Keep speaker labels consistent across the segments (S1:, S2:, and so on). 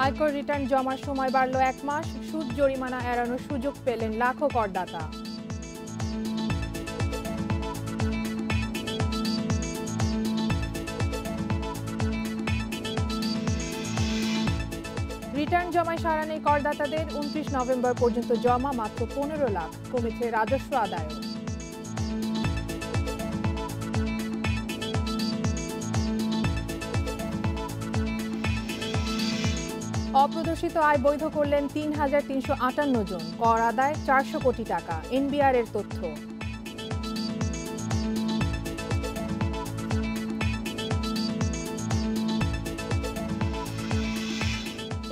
S1: আয়কর রিটার্ন জমার সময় বাড়ল 1 মাস, সুদ জরিমানা এড়ানোর সুযোগ পেলেন লাখো করদাতা। রিটার্ন জমায় সাড়া নেই করদাতাদের। 29 নভেম্বর পর্যন্ত জমা মাত্র 15 লাখ, কমেছে রাজস্ব আদায়। অপ্রদর্শিত আয় বৈধ করলেন 3,358 জন, কর আদায় 400 কোটি টাকা, এনবিআর এর তথ্য।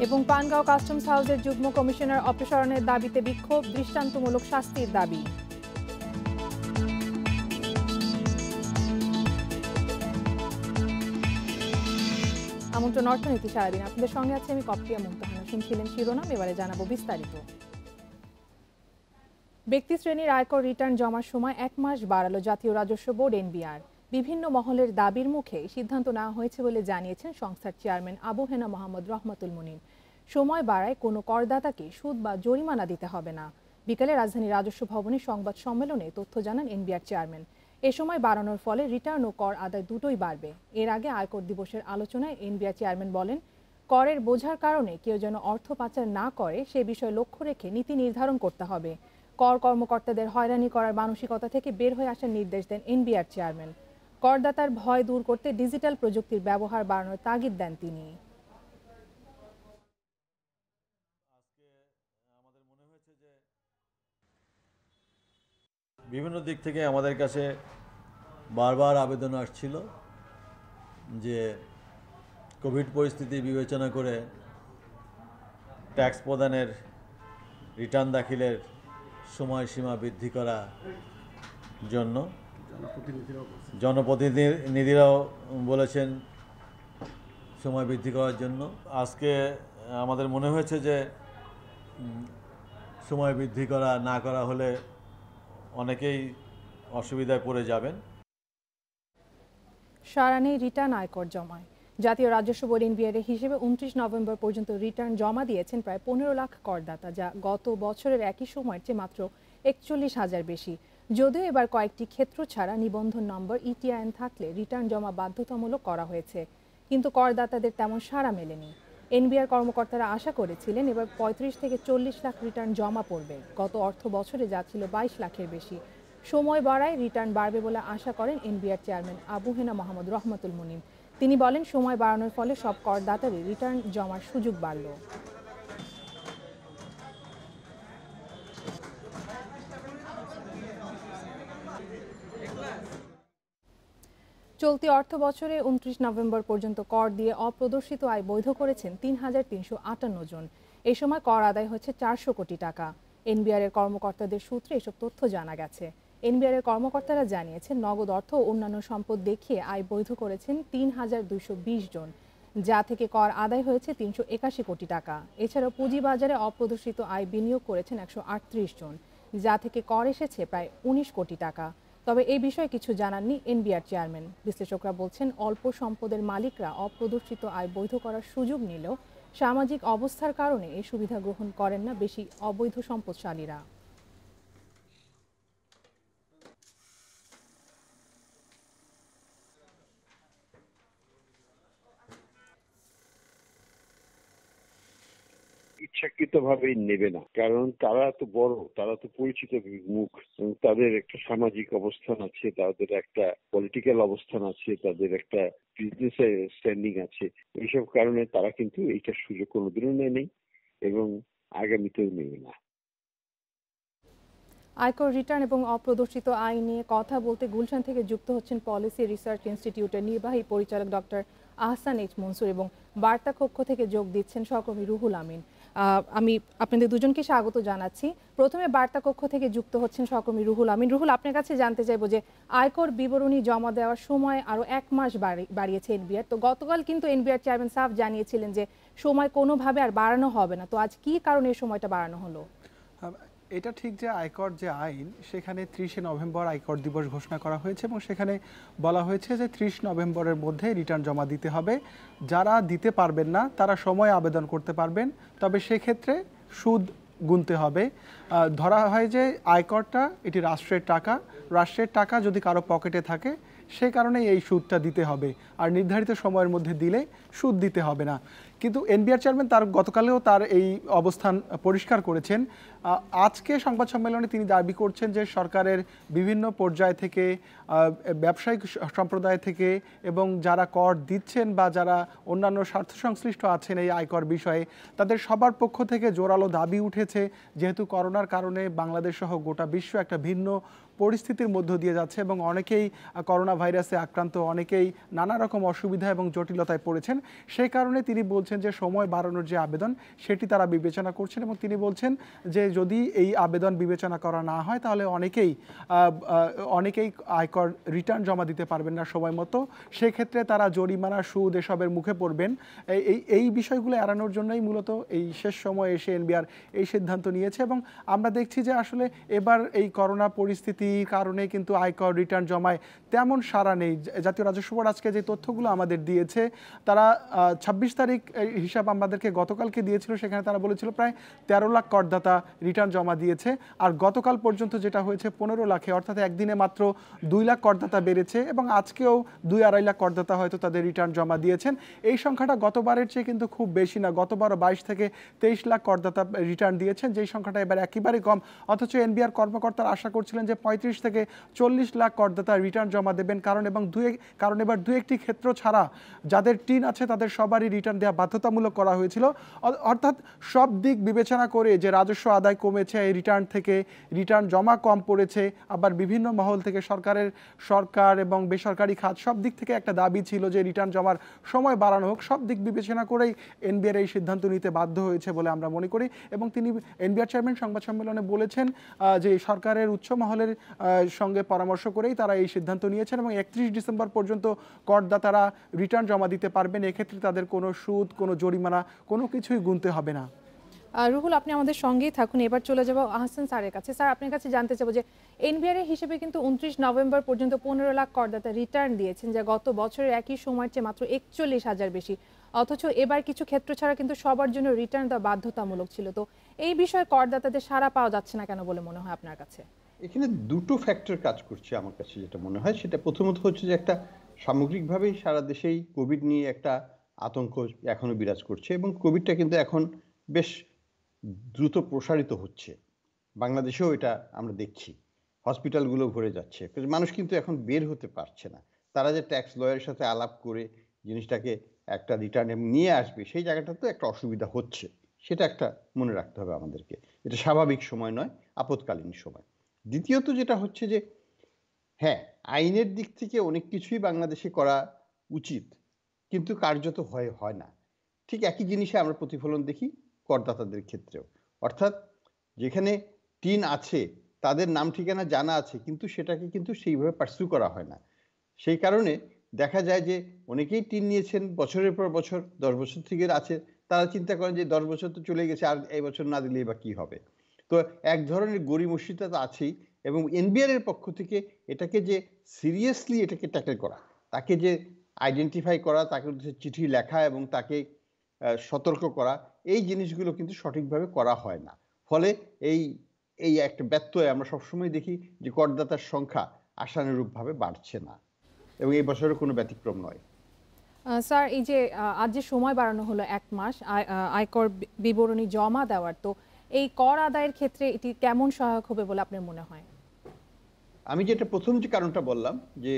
S1: এবং পানগাঁও কাস্টমস হাউসের যুগ্ম কমিশনার অপসারণের দাবিতে বিক্ষোভ, দৃষ্টান্তমূলক শাস্তির দাবি। আমন্ত্রণ অর্থনীতি সারাদিন, আপনাদের সঙ্গে আছে আমি কপ্তিয়া মুমতাহানা। শুনছিলেন শিরোনাম, এবারে জানাবো বিস্তারিত। ব্যক্তি শ্রেণীর আয়কর রিটার্ন জমার সময় 1 মাস বাড়ালো জাতীয় রাজস্ব বোর্ড এনবিআর। বিভিন্ন মহলের দাবির মুখে সিদ্ধান্ত নেওয়া হয়েছে বলে জানিয়েছেন সংস্থার চেয়ারম্যান আবু হেনা মোহাম্মদ রহমতুল মুনিম। সময় বাড়ায় কোনো করদাতাকে সুদ বা জরিমানা দিতে হবে না। বিকেলে রাজধানী রাজস্ব ভবনে সংবাদ সম্মেলনে তথ্য জানান এনবিআর চেয়ারম্যান। এ সময় বাড়ানোর ফলে রিটার্ন ও কর আদায় দুটোই বাড়বে। এর আগে আয়কর দিবসের আলোচনায় এনবিআর চেয়ারম্যান বলেন, করের বোঝার কারণে কেউ যেন অর্থ পাচার না করে সে বিষয়ে লক্ষ্য রেখে নীতি নির্ধারণ করতে হবে। কর কর্মকর্তাদের হয়রানি করার মানসিকতা থেকে বের হয়ে আসার নির্দেশ দেন এনবিআর চেয়ারম্যান। করদাতার ভয় দূর করতে ডিজিটাল প্রযুক্তির ব্যবহার বাড়ানোর তাগিদ দেন তিনি।
S2: বিভিন্ন দিক থেকে আমাদের কাছে বারবার আবেদন আসছিল যে কোভিড পরিস্থিতি বিবেচনা করে ট্যাক্স প্রদানের, রিটার্ন দাখিলের সময়সীমা বৃদ্ধি করার জন্য। জনপ্রতিনিধিরাও বলেছেন সময় বৃদ্ধি করার জন্য। আজকে আমাদের মনে হয়েছে যে সময় বৃদ্ধি করা না করা হলে অনেকেই অসুবিধায় পড়ে যাবেন।
S1: সাড়া নেই রিটার্ন আয়কর জমায়। জাতীয় রাজস্ব বোর্ড এনবিআর হিসেবে 29 নভেম্বর পর্যন্ত রিটার্ন জমা দিয়েছেন প্রায় 15 লাখ করদাতা, যা গত বছরের একই সময়ের চেয়ে মাত্র 41,000 বেশি। যদিও এবার কয়েকটি ক্ষেত্র ছাড়া নিবন্ধন নম্বর ইটিআইএন থাকলে রিটার্ন জমা বাধ্যতামূলক করা হয়েছে, কিন্তু করদাতাদের তেমন সাড়া মেলেনি। এনবিআর কর্মকর্তারা আশা করেছিলেন এবার 35 থেকে 40 লাখ রিটার্ন জমা পড়বে। গত অর্থ বছরে যা ছিল 22 লাখের বেশি। সময় বাড়ায় রিটার্ন বাড়বে বলে আশা করেন এনবিআর চেয়ারম্যান আবু হেনা মোহাম্মদ রহমতুল মুনিম। তিনি বলেন, সময় বাড়ানোর ফলে সব করদাতারই রিটার্ন জমার সুযোগ বাড়ল। চলতি অর্থ বছরে 29 নভেম্বর পর্যন্ত কর দিয়ে অপ্রদর্শিত আয় বৈধ করেছেন 3,358 জন। এই সময় কর আদায় হচ্ছে 400 কোটি টাকা। এনবিআর এর কর্মকর্তাদের সূত্রে এসব তথ্য জানা গেছে। এনবিআর এর কর্মকর্তারা জানিয়েছেন, নগদ অর্থ ও অন্যান্য সম্পদ দেখিয়ে আয় বৈধ করেছেন 3,220 জন, যা থেকে কর আদায় হয়েছে 381 কোটি টাকা। এছাড়াও পুঁজিবাজারে অপ্রদর্শিত আয় বিনিয়োগ করেছেন 138 জন, যা থেকে কর এসেছে প্রায় 19 কোটি টাকা। তবে এই বিষয়ে কিছু জানাননি এনবিআর চেয়ারম্যান। বিশ্লেষকরা বলছেন, অল্প সম্পদের মালিকরা অপ্রদর্শিত আয় বৈধ করার সুযোগ নিলেও সামাজিক অবস্থার কারণে এই সুবিধা গ্রহণ করেন না বেশি অবৈধ সম্পদশালীরা।
S3: ইচ্ছাকৃতভাবে নেবে না, কারণ তারা তো বড়, তারা তো পরিচিত মুখ, তাদের একটা সামাজিক অবস্থান আছে, তাদের একটা পলিটিক্যাল অবস্থান আছে, তাদের একটা বিজনেস স্ট্যান্ডিং আছে। এইসব কারণে তারা কিন্তু এইটার সুযোগ কোনোদিনও নেয়নি এবং আগামীতেও নেবে না।
S1: আয়কর রিটার্ন এবং অপ্রদর্শিত আয় নিয়ে কথা বলতে গুলশান থেকে যুক্ত হচ্ছেন পলিসি রিসার্চ ইনস্টিটিউটের নির্বাহী পরিচালক ডক্টর আহসান এইচ মনসুর এবং বার্তা কক্ষ থেকে যোগ দিচ্ছেন সহকর্মী রুহুল আমিন। আমি আপনাদের দুজনকে স্বাগত জানাচ্ছি। প্রথমে বার্তা কক্ষ থেকে যুক্ত হচ্ছেন সহকর্মী রুহুল আমিন। রুহুল, আপনার কাছে জানতে চাইবো যে আয়কর বিবরণী জমা দেওয়ার সময় আরও 1 মাস বাড়িয়েছে এনবিআর। তো গতকাল কিন্তু এনবিআর চেয়ারম্যান সাফ জানিয়েছিলেন যে সময় কোনোভাবে আর বাড়ানো হবে না। তো আজ কি কারণে এই সময়টা বাড়ানো হলো?
S4: এটা ঠিক যে আয়কর যে আইন সেখানে 30শে নভেম্বর আয়কর দিবস ঘোষণা করা হয়েছে এবং সেখানে বলা হয়েছে যে 30 নভেম্বরের মধ্যে রিটার্ন জমা দিতে হবে। যারা দিতে পারবেন না তারা সময় আবেদন করতে পারবেন, তবে সেক্ষেত্রে সুদ গুনতে হবে। ধরা হয় যে আয়করটা এটি রাষ্ট্রের টাকা যদি কারো পকেটে থাকে সে কারণে এই সুদটা দিতে হবে, আর নির্ধারিত সময়ের মধ্যে দিলে সুদ দিতে হবে না। কিন্তু এনবিআর চেয়ারম্যান তার গতকালেও তার এই অবস্থান পরিষ্কার করেছেন। আজকে সংবাদ সম্মেলনে তিনি দাবি করছেন যে সরকারের বিভিন্ন পর্যায় থেকে, ব্যবসায়িক সম্প্রদায় থেকে এবং যারা কর দিচ্ছেন বা যারা অন্যান্য স্বার্থ সংশ্লিষ্ট আছেন এই আয়কর বিষয়ে, তাদের সবার পক্ষ থেকে জোরালো দাবি উঠেছে, যেহেতু করোনার কারণে বাংলাদেশ সহ গোটা বিশ্ব একটা ভিন্ন পরিস্থিতির মধ্য দিয়ে যাচ্ছে এবং অনেকেই করোনা ভাইরাসে আক্রান্ত, অনেকেই নানা রকম অসুবিধা এবং জটিলতায় পড়েছেন। সেই কারণে তিনি বলছেন যে সময় বাড়ানোর যে আবেদন সেটি তারা বিবেচনা করছেন এবং তিনি বলছেন যে যদি এই আবেদন বিবেচনা করা না হয় তাহলে অনেকেই আয়কর রিটার্ন জমা দিতে পারবেন না সময় মতো। সেক্ষেত্রে তারা জরিমানা, সুদ এসবের মুখে পড়বেন। এই বিষয়গুলো এড়ানোর জন্যই মূলত এই শেষ সময়ে এসে এনবিআর এই সিদ্ধান্ত নিয়েছে এবং আমরা দেখছি যে আসলে এবার এই করোনা পরিস্থিতির কারণে কিন্তু আয়কর রিটার্ন জমায় তেমন সাড়া নেই। জাতীয় রাজস্ব বোর্ড আজকে যে তথ্যগুলো আমাদের দিয়েছে, তারা 26 তারিখ হিসাব আমাদেরকে গতকালকে দিয়েছিল, সেখানে তারা বলেছিল প্রায় 13 লাখ করদাতা রিটার্ন জমা দিয়েছে। আর গতকাল পর্যন্ত যেটা হয়েছে 15 লাখে, অর্থাৎ একদিনে মাত্র 2 লাখ করদাতা বেড়েছে এবং আজকেও 2-2.5 লাখ করদাতা হয়তো তাদের রিটার্ন জমা দিয়েছেন। এই সংখ্যাটা গতবারের চেয়ে কিন্তু খুব বেশি না, গতবারও 22 থেকে 23 লাখ করদাতা রিটার্ন দিয়েছেন, যেই সংখ্যাটা এবার একেবারে কম। অথচ এনবিআর কর্মকর্তারা আশা করছিলেন যে 35 থেকে 40 লাখ করদাতা রিটার্ন জমা দেবেন, কারণ এবার দু একটি ক্ষেত্র ছাড়া যাদের টিন আছে তাদের সবারই রিটার্ন দেওয়া বাধ্যতামূলক করা হয়েছিল। অর্থাৎ সব দিক বিবেচনা করে যে রাজস্ব আদায় কমেছে এই রিটার্ন জমা কম পড়েছে, আবার বিভিন্ন মহল থেকে সরকার এবং বেসরকারি খাত সব দিক থেকে একটা দাবি ছিল যে রিটার্ন জমার সময় বাড়ানো হোক। সব দিক বিবেচনা করেই এনবিআর এই সিদ্ধান্ত নিতে বাধ্য হয়েছে বলে আমরা মনে করি এবং তিনি এনবিআর চেয়ারম্যান সংবাদ সম্মেলনে বলেছেন যে সরকারের উচ্চ মহলের সঙ্গে পরামর্শ করেই তারা এই সিদ্ধান্ত নিয়েছেন এবং 31 ডিসেম্বর পর্যন্ত করদাতারা রিটার্ন জমা দিতে পারবেন। এক্ষেত্রে তাদের কোনো সুদ, কোনো জরিমানা, কোনো কিছুই গুনতে হবে না।
S1: রুহুল, আপনি আমাদের সঙ্গেই থাকুন। এবার চলে যাব আহসান স্যারের কাছে। স্যার, আপনার কাছে জানতে চাবো যে এনবিআর এর হিসেবে কিন্তু 29 নভেম্বর পর্যন্ত 15 লাখ করদাতা রিটার্ন দিয়েছেন, যা গত বছরের একই সময়ের চেয়ে মাত্র 41,000 বেশি। অথচ এবার কিছু ক্ষেত্র ছাড়া কিন্তু সবার জন্য রিটার্ন দেওয়া বাধ্যতামূলক ছিল। তো এই বিষয়ে করদাতাদের সাড়া পাওয়া যাচ্ছে না কেন বলে মনে হয় আপনার কাছে?
S5: এখানে দুটো ফ্যাক্টর কাজ করছে আমার কাছে যেটা মনে হয়। সেটা প্রথমত হচ্ছে যে একটা সামগ্রিকভাবেই সারা দেশেই কোভিড নিয়ে একটা আতঙ্ক এখনো বিরাজ করছে এবং কোভিডটা কিন্তু এখন বেশ দ্রুত প্রসারিত হচ্ছে। বাংলাদেশেও এটা আমরা দেখছি, হসপিটালগুলো ভরে যাচ্ছে, মানুষ কিন্তু এখন বের হতে পারছে না। তারা যে ট্যাক্স লয়ারের সাথে আলাপ করে জিনিসটাকে একটা রিটার্নে নিয়ে আসবে সেই জায়গাটা তো একটা অসুবিধা হচ্ছে, সেটা একটা মনে রাখতে হবে আমাদেরকে। এটা স্বাভাবিক সময় নয়, আপৎকালীন সময়। দ্বিতীয়ত যেটা হচ্ছে যে হ্যাঁ, আইনের দিক থেকে অনেক কিছুই বাংলাদেশে করা উচিত, কিন্তু কার্যত হয় না। ঠিক একই জিনিসে আমরা প্রতিফলন দেখি করদাতাদের ক্ষেত্রেও। অর্থাৎ যেখানে টিন আছে তাদের নাম ঠিকানা জানা আছে, কিন্তু সেটাকে কিন্তু সেইভাবে পার্সিউ করা হয় না। সেই কারণে দেখা যায় যে অনেকেই টিন নিয়েছেন বছরের পর বছর, 10 বছর থেকে আছে, তারা চিন্তা করেন যে 10 বছর তো চলে গেছে, আর এই বছর না দিলেই বা কি হবে। তো এক ধরনের গড়িমসিটা তো আছেই এবং এনবিআর এর পক্ষ থেকে এটাকে যে সিরিয়াসলি এটাকে ট্যাকেল করা, তাকে যে আইডেন্টিফাই করা, তাকে চিঠি লেখা এবং তাকে সতর্ক করা, এই জিনিসগুলো কিন্তু সঠিকভাবে করা হয় না। ফলে এই একটা ব্যত্যয় আমরা সবসময় দেখি যে করদাতার সংখ্যা আশানুরূপভাবে বাড়ছে না এবং এই বছরের কোনো ব্যতিক্রম নয়।
S1: স্যার, এই যে আজ যে সময় বাড়ানো হলো 1 মাস আয়কর বিবরণী জমা দেওয়ার, তো এই কর আদায়ের ক্ষেত্রে এটি কেমন সহায়ক হবে বলে আপনার মনে হয়?
S5: আমি যেটা প্রথম যে কারণটা বললাম যে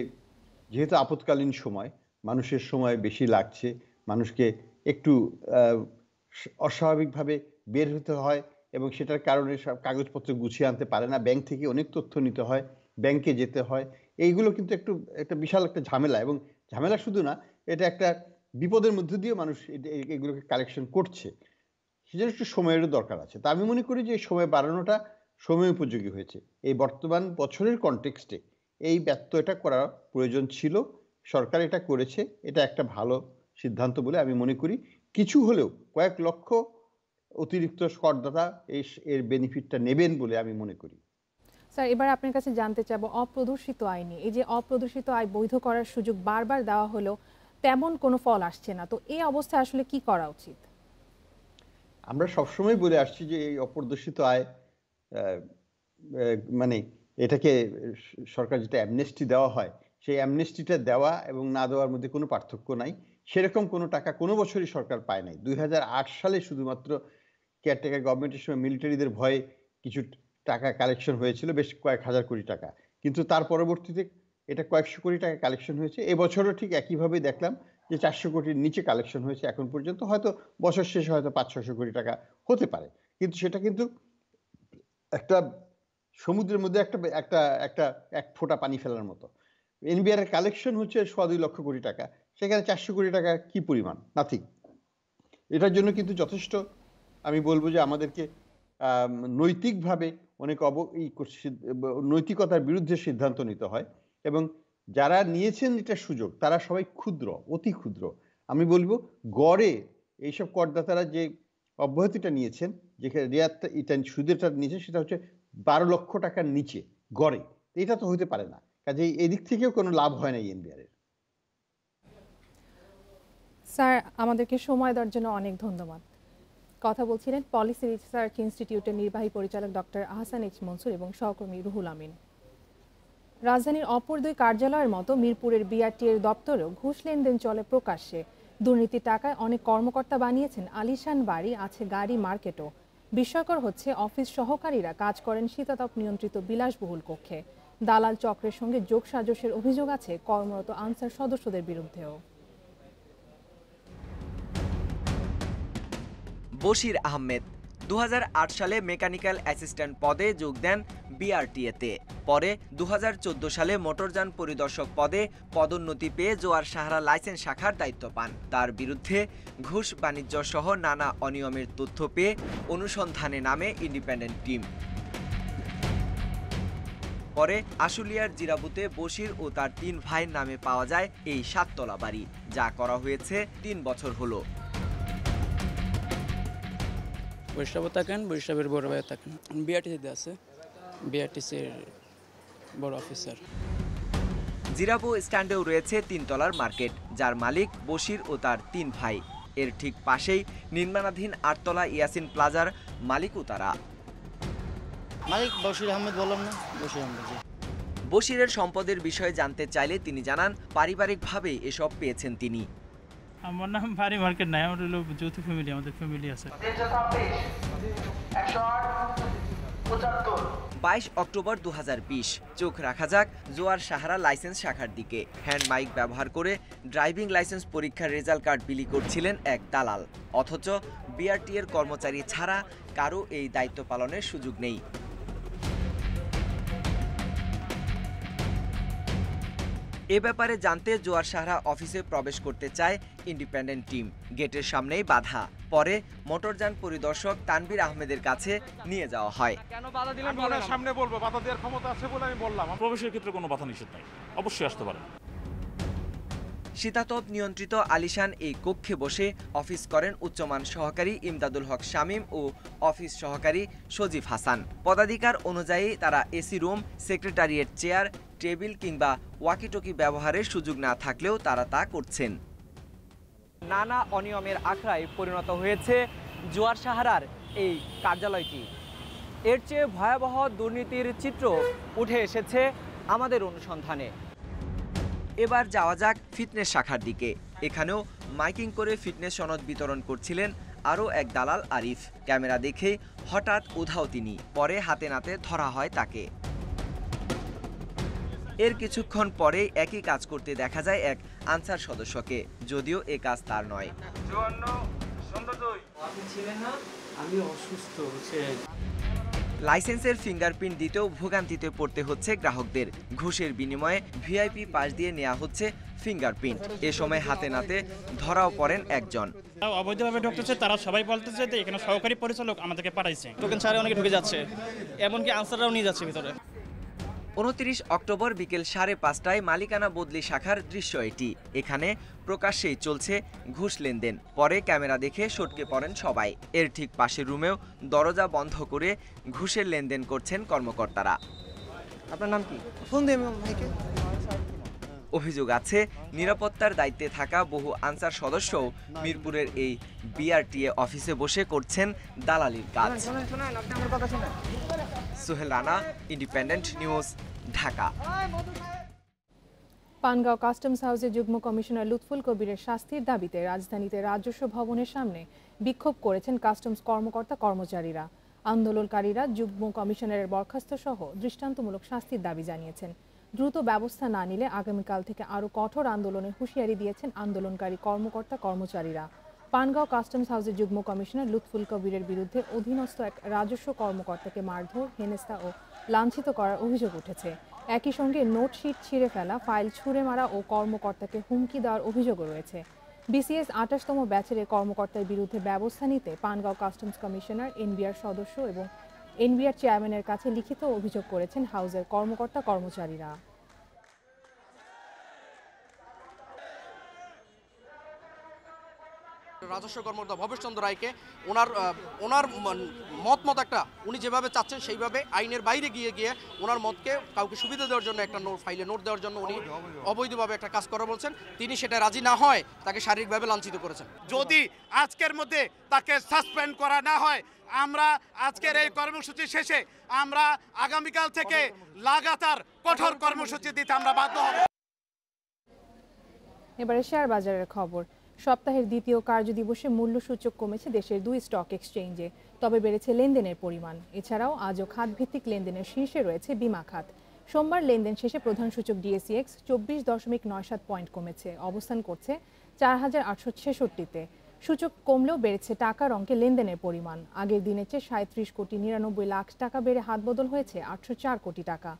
S5: যেহেতু আপৎকালীন সময়, মানুষের সময় বেশি লাগছে, মানুষকে একটু অস্বাভাবিকভাবে বের হতে হয় এবং সেটার কারণে সব কাগজপত্র গুছিয়ে আনতে পারে না, ব্যাংক থেকে অনেক তথ্য নিতে হয়, ব্যাংকে যেতে হয়, এইগুলো কিন্তু একটা বিশাল একটা ঝামেলা। এবং ঝামেলা শুধু না, এটা একটা বিপদের মধ্যে দিয়ে মানুষ এগুলোকে কালেকশন করছে, সেজন্য একটু সময়েরও দরকার আছে। তা আমি মনে করি যে সময় বাড়ানোটা সময় উপযোগী হয়েছে। এই বর্তমান বছরের কনটেক্সটে এই ব্যত্যয়টা করা প্রয়োজন ছিল, সরকার এটা করেছে, এটা একটা ভালো সিদ্ধান্ত বলে আমি মনে করি। কিছু হলেও কয়েক লক্ষ অতিরিক্ত করদাতা এর বেনিফিটটা নেবেন বলে আমি মনে করি।
S1: স্যার, এবার আপনার কাছে জানতে চাবো অপ্রদর্শিত আয় নিয়ে। এই যে অপ্রদর্শিত আয় বৈধ করার সুযোগ বারবার দেওয়া হলেও তেমন কোনো ফল আসছে না, তো এই অবস্থায় আসলে কি করা উচিত?
S5: আমরা সবসময় বলে আসছি যে এই অপ্রদর্শিত আয় মানে এটাকে সরকার যেটা অ্যামনেস্টি দেওয়া হয়, সেই অ্যামনেস্টিটা দেওয়া এবং না দেওয়ার মধ্যে কোনো পার্থক্য নাই। সেরকম কোনো টাকা কোনো বছরই সরকার পায় নাই। 2008 সালে শুধুমাত্র কেয়ারটেকার গভর্নমেন্টের সময় মিলিটারিদের ভয়ে কিছু টাকা কালেকশন হয়েছিল, বেশ কয়েক হাজার কোটি টাকা। কিন্তু তার পরবর্তীতে এটা কয়েকশো কোটি টাকা কালেকশন হয়েছে। এবছরও ঠিক একইভাবে দেখলাম যে 400 কোটির নিচে কালেকশন হয়েছে এখন পর্যন্ত। হয়তো বছর শেষে হয়তো 500-600 কোটি টাকা হতে পারে, কিন্তু সেটা কিন্তু একটা সমুদ্রের মধ্যে এক ফোঁটা পানি ফেলার মতো। এনবিআর এর কালেকশন হচ্ছে 2.25 লক্ষ কোটি টাকা, সেখানে 400 কোটি টাকা কি পরিমাণ? নাথিং। এটার জন্য কিন্তু যথেষ্ট আমি বলবো যে আমাদেরকে নৈতিকভাবে অনেক নৈতিকতার বিরুদ্ধে সিদ্ধান্ত নিতে হয়, এবং যারা নিয়েছেন এটা সুযোগ তারা সবাই ক্ষুদ্র, অতি ক্ষুদ্র। আমি বলবো গড়ে এইসব করদাতারা যে অব্যাহতিটা নিয়েছেন, যেখানে রিয়াতটা সুদেরটা নিয়েছে সেটা হচ্ছে 12 লক্ষ টাকার নিচে গড়ে। এটা তো হইতে পারে না, কাজেই এদিক থেকেও কোনো লাভ হয় না এনবিআর এর।
S1: স্যার, আমাদেরকে সময় দেওয়ার জন্য অনেক ধন্যবাদ। কথা বলছিলেন পলিসি রিসার্চ ইনস্টিটিউটের নির্বাহী পরিচালক ডক্টর আহসান এইচ মনসুর এবং সহকর্মী রুহুল আমিন। রাজধানীর অপর দুই কার্যালয়ের মতো মিরপুরের বিআরটি এর দপ্তরেও ঘুষ লেনদেন চলে প্রকাশ্যে। দুর্নীতির টাকায় অনেক কর্মকর্তা বানিয়েছেন আলিশান বাড়ি, আছে গাড়ি, মার্কেটও। বিস্ময়কর হচ্ছে অফিস সহকারীরা কাজ করেন শীতাতপ নিয়ন্ত্রিত বিলাসবহুল কক্ষে। দালাল চক্রের সঙ্গে যোগসাজশের অভিযোগ আছে কর্মরত আনসার সদস্যদের বিরুদ্ধেও।
S6: বশির আহমেদ 2008 সালে মেকানিক্যাল অ্যাসিস্ট্যান্ট পদে যোগ দেন বিআরটিএতে। পরে 2014 সালে মোটরযান পরিদর্শক পদে পদোন্নতি পেয়ে জোয়ার সাহারা লাইসেন্স শাখার দায়িত্ব পান। তার বিরুদ্ধে ঘুষ বাণিজ্য সহ নানা অনিয়মের তথ্য পেয়ে অনুসন্ধানে নামে ইন্ডিপেন্ডেন্ট টিম। পরে আশুলিয়ার জিরাবুতে বশির ও তার 3 ভাইয়ের নামে পাওয়া যায় এই 7 তলা বাড়ি, যা করা হয়েছে 3 বছর হলো।
S7: বৈষ্ণব থাকেন, বৈষ্ণবের বড় ভাই থাকেন, বিআরটিসিতে আছে, বিআরটিসির বড় অফিসার।
S6: জিরাবো স্ট্যান্ডেও রয়েছে 3 তলার মার্কেট, যার মালিক বশির ও তার 3 ভাই। এর ঠিক পাশেই নির্মাণাধীন 8 তলা ইয়াসিন প্লাজার মালিকও তারা।
S8: মালিক বশির আহমেদ, বললাম না, বশির আহমেদ।
S6: বশিরের সম্পদের বিষয়ে জানতে চাইলে তিনি জানান পারিবারিকভাবেই এসব পেয়েছেন তিনি।
S9: আমার নাম ভারী মার্কেট নাই, আমার হলো যৌথ ফ্যামিলি, আমাদের ফ্যামিলি আছে।
S6: 22 অক্টোবর 2020। চোখ রাখা যাক জোয়ার সাহারা লাইসেন্স শাখার দিকে। হ্যান্ড মাইক ব্যবহার করে ড্রাইভিং লাইসেন্স পরীক্ষার রেজাল্ট কার্ড বিলি করছিলেন এক দালাল, অথচ বিআরটি এর কর্মচারী ছাড়া কারো এই দায়িত্ব পালনের সুযোগ নেই। এ ব্যাপারে জানতে জোয়ার সাহারা অফিসে প্রবেশ করতে চায় ইন্ডিপেন্ডেন্ট টিম। গেটের সামনেই বাধা। পরে মোটরযান পরিদর্শক তানভীর আহমেদের কাছে নিয়ে যাওয়া হয়।
S10: সামনে বলবো, বাধা দেওয়ার ক্ষমতা আছে বলে আমি বললাম। প্রবেশের ক্ষেত্রে কোনো বাধা নিষেধ নাই, অবশ্যই আসতে পারেন।
S6: শীতাতপ নিয়ন্ত্রিত আলিশান এই কক্ষে বসে অফিস করেন উচ্চমান সহকারী ইমদাদুল হক শামীম ও অফিস সহকারী সজীব হাসান। পদাধিকার অনুযায়ী তারা AC room, secretariat chair, table কিংবা ওয়াকিটকি ব্যবহারের সুযোগ না থাকলেও তারা তা করছেন। নানা অনিয়মের আখড়ায় পরিণত হয়েছে জোয়ার সাহারার এই কার্যালয়টি। এর চেয়ে ভয়াবহ দুর্নীতির চিত্র উঠে এসেছে আমাদের অনুসন্ধানে। এবার যাওয়া যাক ফিটনেস শাখার দিকে। এখানেও মাইকিং করে ফিটনেস সনদ বিতরণ করছিলেন আরও এক দালাল আরিফ। ক্যামেরা দেখে হঠাৎ উধাও তিনি, পরে হাতে নাতে ধরা হয় তাকে। এর কিছুক্ষণ পরেই একই কাজ করতে দেখা যায় এক আনসার সদস্যকে, যদিও এ কাজ তার নয়। লাইসেন্সের ফিঙ্গারপ্রিন্ট দিতেও ভোগান্তিতে পড়তে হচ্ছে গ্রাহকদের। ঘুষের বিনিময়ে ভিআইপি পাস দিয়ে নেওয়া হচ্ছে ফিঙ্গারপ্রিন্ট। এ সময় হাতে নাতে ধরাও পড়েন একজন।
S9: অবৈধভাবে ঢুকতেছে, তারা সবাই বলতেছে যে এখানে সহকারী পরিচালক আমাদেরকে পাঠাইছে। টোকেন ছাড়া অনেকে ঢুকে যাচ্ছে, এমনকি আনসাররাও নিয়ে যাচ্ছে ভিতরে।
S6: 29 অক্টোবর বিকেল 5:30টায় মালিকানা বদলি শাখার দৃশ্য এটি। এখানে প্রকাশ্যেই চলছে ঘুষ লেনদেন। পরে ক্যামেরা দেখে সটকে পড়েন সবাই। এর ঠিক পাশের রুমেও দরজা বন্ধ করে ঘুষের লেনদেন করছেন কর্মকর্তারা।
S11: আপনার নাম কি? ফোন দিই ভাইকে।
S6: অভিযোগ আছে, নিরাপত্তার দায়িত্বে থাকা বহু আনসার সদস্যও মিরপুরের এই বিআরটিএ অফিসে বসে করছেন দালালির কাজ। Sohel Rana, independent news, Dhaka.
S1: Pangaon customs হাউসে যুগ্ম কমিশনার লুৎফুল কবিরের শাস্তির দাবিতে রাজধানীতে রাজস্ব ভবনের সামনে বিক্ষোভ করেছেন কাস্টমস কর্মকর্তা কর্মচারীরা। আন্দোলনকারীরা যুগ্ম কমিশনারের বরখাস্ত সহ দৃষ্টান্তমূলক শাস্তির দাবি জানিয়েছেন। দ্রুত ব্যবস্থা না নিলে আগামীকাল থেকে আরও কঠোর আন্দোলনের হুঁশিয়ারি দিয়েছেন আন্দোলনকারী কর্মকর্তা কর্মচারীরা। পানগাঁও কাস্টমস হাউসের যুগ্ম কমিশনার লুৎফুল কবিরের বিরুদ্ধে অধীনস্থ এক রাজস্ব কর্মকর্তাকে মারধর, হেনস্থা ও লাঞ্ছিত করার অভিযোগ উঠেছে। একই সঙ্গে নোটশিট ছিঁড়ে ফেলা, ফাইল ছুঁড়ে মারা ও কর্মকর্তাকে হুমকি দেওয়ার অভিযোগও রয়েছে। বিসিএস 28তম ব্যাচের কর্মকর্তার বিরুদ্ধে ব্যবস্থা নিতে পানগাঁও কাস্টমস কমিশনার, এনবিআর সদস্য এবং এনবিআর চেয়ারম্যানের কাছে লিখিত অভিযোগ করেছেন হাউসের কর্মকর্তা কর্মচারীরা।
S11: রাজস্ব কর্মকর্তা ভবেশ চন্দ্র রায়কে ওনার মত একটা উনি যেভাবে চাচ্ছেন সেইভাবে আইনের বাইরে গিয়ে ওনার মতকে কাউকে সুবিধা দেওয়ার জন্য একটা ফাইলে নোট দেওয়ার জন্য উনি অবৈধভাবে একটা কাজ করা বলছেন। তিনি সেটা রাজি না হয় তাকে শারীরিকভাবে লাঞ্ছিত করেছেন।
S12: যদি আজকের মধ্যে তাকে সাসপেন্ড করা না হয়, আমরা আজকের এই কর্মসূচি শেষে আমরা আগামীকাল থেকে লাগাতার কঠোর কর্মসূচি দিতে আমরা বাধ্য হব।
S1: এবারে শেয়ার বাজারের খবর। সপ্তাহের দ্বিতীয় কার্যদিবসে মূল্যসূচক কমেছে দেশের 2 স্টক এক্সচেঞ্জে, তবে বেড়েছে লেনদেনের পরিমাণ। এছাড়াও আজও খাতভিত্তিক লেনদেনের শীর্ষে রয়েছে বিমা খাত। সোমবার লেনদেন শেষে প্রধান সূচক ডিএসইএক্স 24.97 পয়েন্ট কমেছে, অবস্থান করছে 4866-তে। সূচক কমলেও বেড়েছে টাকার অঙ্কে লেনদেনের পরিমাণ। আগের দিনের চেয়ে 37,99,00,000 টাকা বেড়ে হাতবদল হয়েছে 804 কোটি টাকা।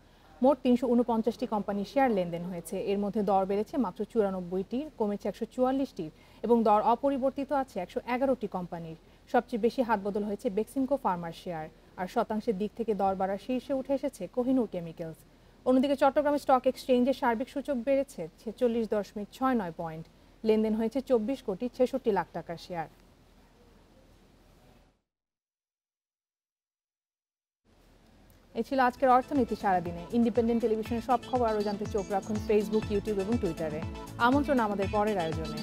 S1: মোট 349টি কোম্পানি শেয়ার লেনদেন হয়েছে। এর মধ্যে দর বেড়েছে মাত্র 94টির, কমেছে 144টির এবং দর অপরিবর্তিত আছে 111টি কোম্পানির। সবচেয়ে বেশি হাতবদল হয়েছে বেক্সিমকো ফার্মার শেয়ার। আর শতাংশের দিক থেকে দর বাড়ার শীর্ষে উঠে এসেছে কোহিনূর কেমিক্যালস। অন্যদিকে চট্টগ্রাম স্টক এক্সচেঞ্জের সার্বিক সূচক বেড়েছে 46.69 পয়েন্ট। লেনদেন হয়েছে 24,66,00,000 টাকার শেয়ার। এই ছিল আজকের অর্থনীতি সারাদিনে। ইন্ডিপেন্ডেন্ট টেলিভিশনের সব খবর আরও জানতে চোখ রাখুন ফেসবুক, ইউটিউব এবং টুইটারে। আমন্ত্রণ আমাদের পরের আয়োজনে।